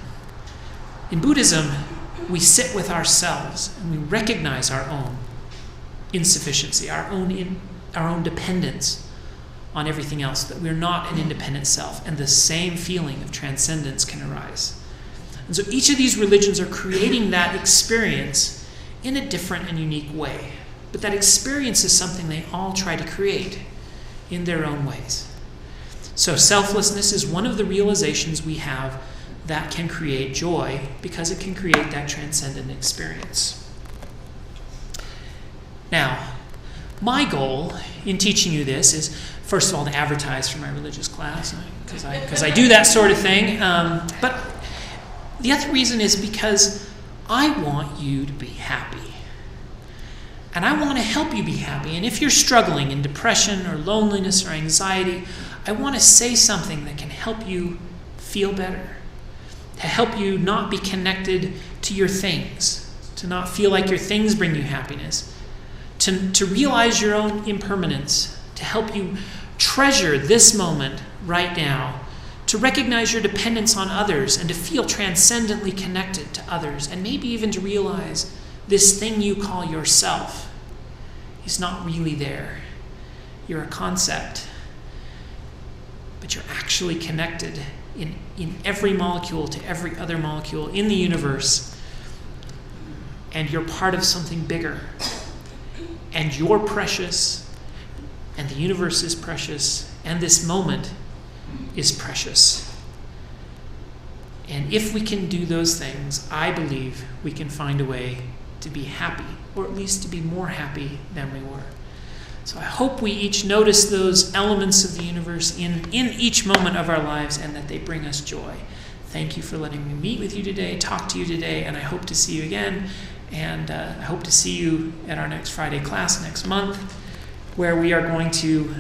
In Buddhism, we sit with ourselves and we recognize our own insufficiency, our own dependence on everything else, that we're not an independent self, and the same feeling of transcendence can arise. And so each of these religions are creating that experience in a different and unique way. But that experience is something they all try to create in their own ways. So selflessness is one of the realizations we have that can create joy, because it can create that transcendent experience. Now, my goal in teaching you this is, first of all, to advertise for my religious class, because I do that sort of thing. But the other reason is because I want you to be happy. And I want to help you be happy. And if you're struggling in depression or loneliness or anxiety, I want to say something that can help you feel better, to help you not be connected to your things, to not feel like your things bring you happiness, to realize your own impermanence, to help you treasure this moment right now, to recognize your dependence on others and to feel transcendently connected to others, and maybe even to realize this thing you call yourself is not really there. You're a concept, but you're actually connected in every molecule to every other molecule in the universe, and you're part of something bigger. And you're precious, and the universe is precious, and this moment is precious. And if we can do those things, I believe we can find a way to be happy, or at least to be more happy than we were. So I hope we each notice those elements of the universe in each moment of our lives, and that they bring us joy. Thank you for letting me meet with you today, talk to you today, and I hope to see you again. And I hope to see you at our next Friday class next month, where we are going to,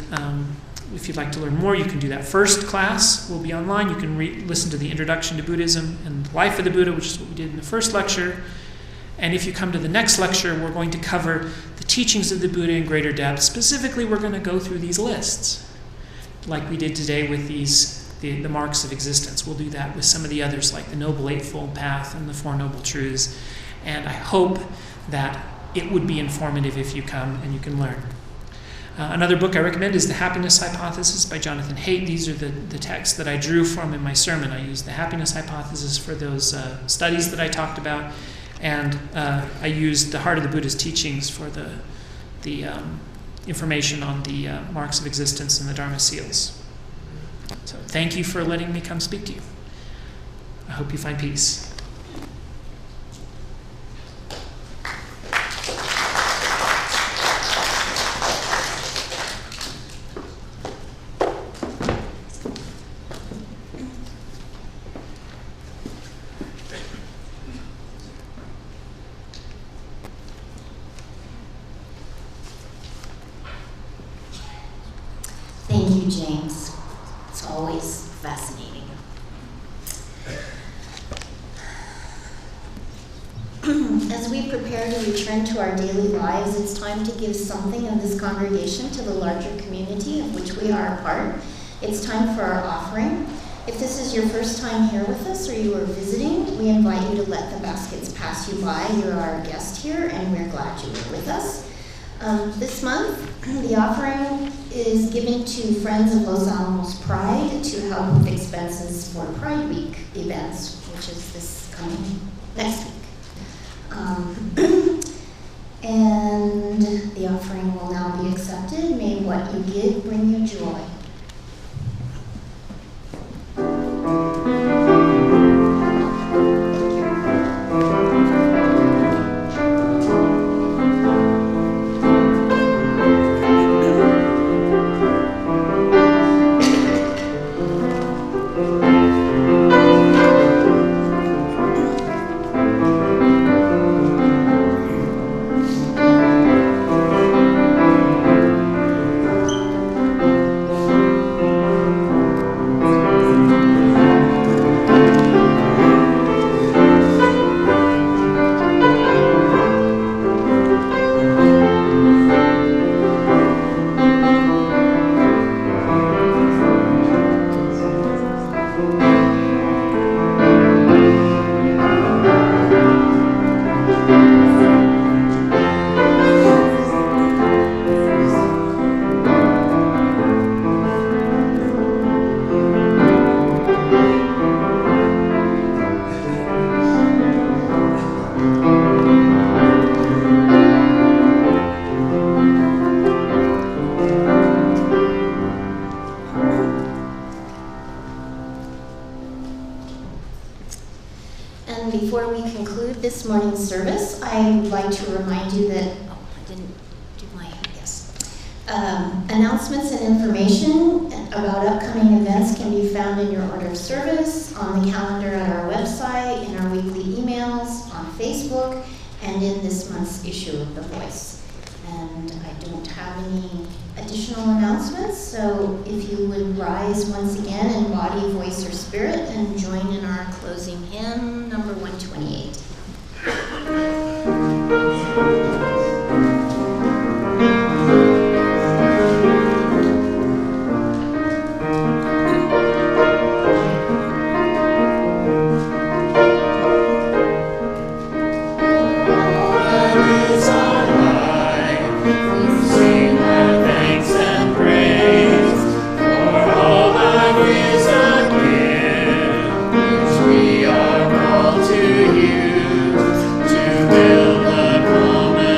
if you'd like to learn more, you can do that. First class will be online. You can listen to the Introduction to Buddhism and the Life of the Buddha, which is what we did in the first lecture. And if you come to the next lecture, we're going to cover the teachings of the Buddha in greater depth. Specifically, we're going to go through these lists, like we did today with the marks of existence. We'll do that with some of the others, like the Noble Eightfold Path and the Four Noble Truths. And I hope that it would be informative if you come and you can learn. Another book I recommend is The Happiness Hypothesis by Jonathan Haidt. These are the texts that I drew from in my sermon. I used the happiness hypothesis for those studies that I talked about, and I used the Heart of the Buddha's teachings for the information on the marks of existence and the Dharma Seals. So thank you for letting me come speak to you. I hope you find peace. Thank you, James. It's always fascinating. As we prepare to return to our daily lives, it's time to give something of this congregation to the larger community of which we are a part. It's time for our offering. If this is your first time here with us or you are visiting, we invite you to let the baskets pass you by. You're our guest here, and we're glad you were with us. This month, the offering is given to Friends of Los Alamos Pride to help with expenses for Pride Week events, which is this coming next week. And the offering will now be accepted. May what you give bring you joy. This morning's service, I would like to remind you that, I didn't do my, announcements and information about upcoming events can be found in your order of service, on the calendar at our website, in our weekly emails, on Facebook, and in this month's issue of The Voice. And I don't have any additional announcements, so if you would rise once again in body, voice, or spirit and join in our closing hymn, number 128. We are called to use to build a common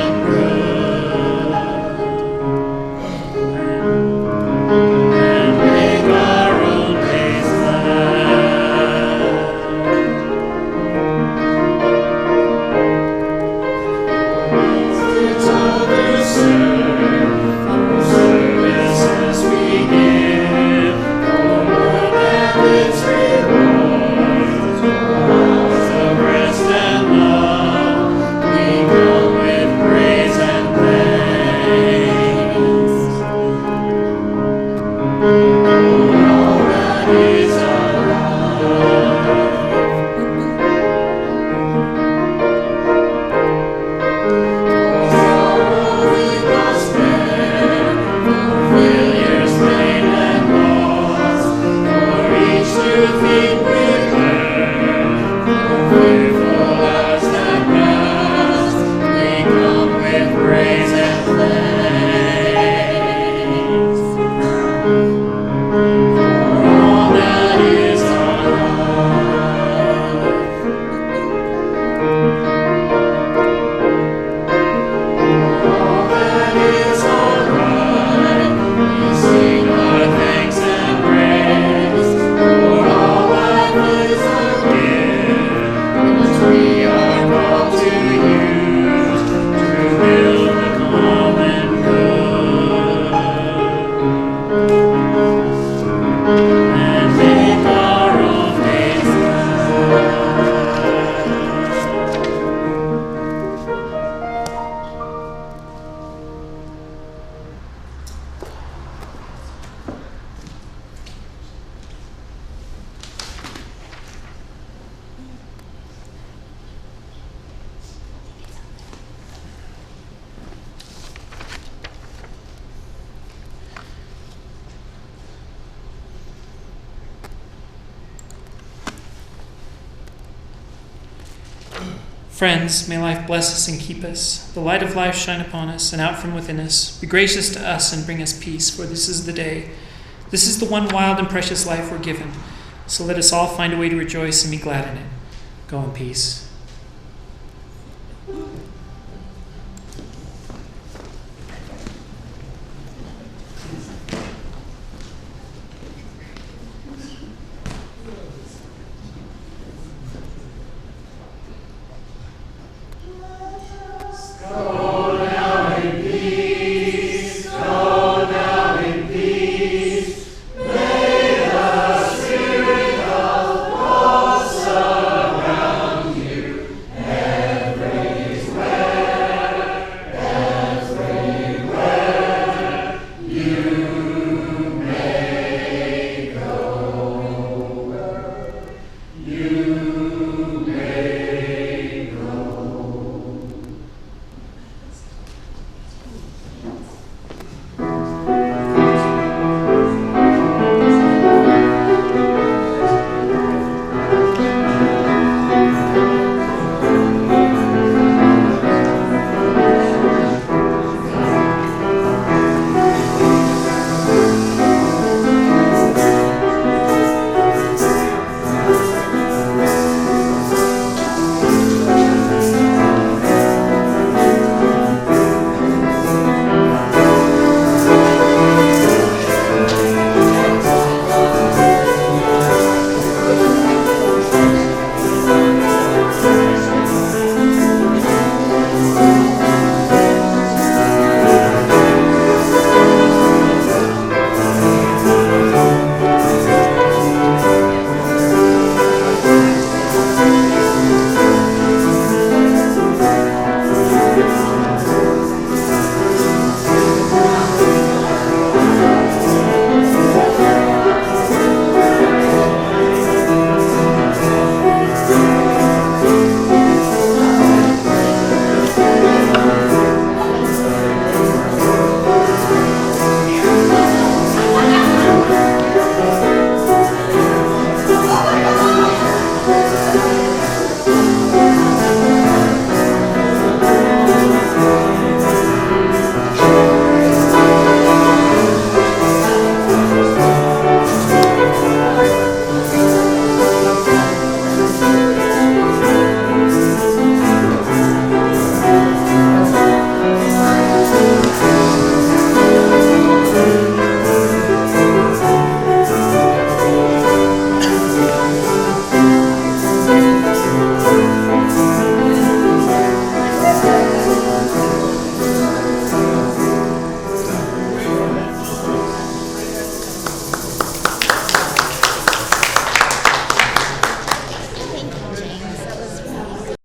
Friends, may life bless us and keep us. The light of life shine upon us and out from within us. Be gracious to us and bring us peace, for this is the day. This is the one wild and precious life we're given. So let us all find a way to rejoice and be glad in it. Go in peace.